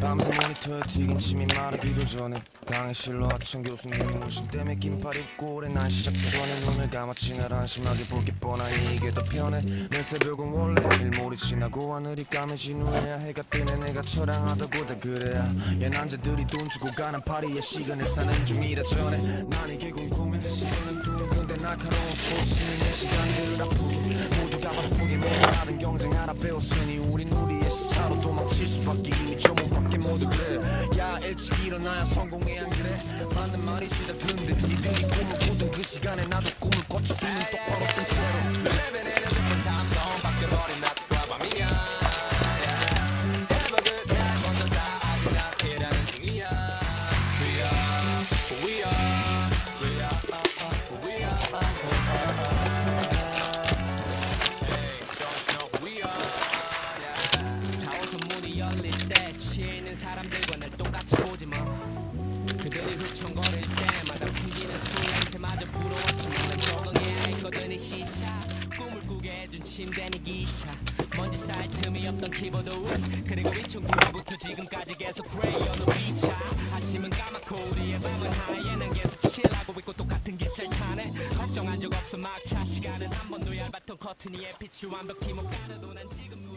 밤새 모니터에 튀긴 침이 마르기도 전에 강의실로 하천 교수님이 물씬 때문에 긴팔 입고 오래 난 시작도 전에 눈을 감았지날 한심하게 볼게 뻔하니 이게 더 편해 내 새벽은 원래 일몰이 지나고 하늘이 까매진 후에야 해가 뜨네 내가 처량하다고 다 그래야 얘 남자들이 돈 주고 가는 파리에 시간을 사는 중이라 전에 난 이게 궁금해 시간은 둥근데 날카로운 꽃이 내 시간들을 아프게 모두가 바쁘게 매일하던 경쟁하라 배웠으니 우리의 스타로 도망칠 수밖에 이미 조문밖에 모두 그래 야 일찍 일어나야 성공해 안 그래 맞는 말이지 다 근데 니들이 꿈을 꾸던 그 시간에 나도 꿈을 꿨지 눈은 똑바로 뜬 채로 레벨에 대한 감성 바뀌어버린 낮과 밤이야 사람들과 날 똑같이 보지 마 그들이 휘청거릴 때마다 풍기는 술 냄새마저 부러웠지만 난 적응해야 했거든 이 시차 꿈을 꾸게 해준 침대니 기차 먼지 쌓일 틈이 없던 키보드 위 그리고 2009년부터 지금까지 계속 그레이 어느 비차 아침은 까맣고 우리의 밤은 하얘 난 계속 칠하고 있고 똑같은 기차를 타네 걱정한 적 없어 막차 시간은 한 번도 얇았던 커튼 위에 빛이 완벽히 못 가려도 난 지금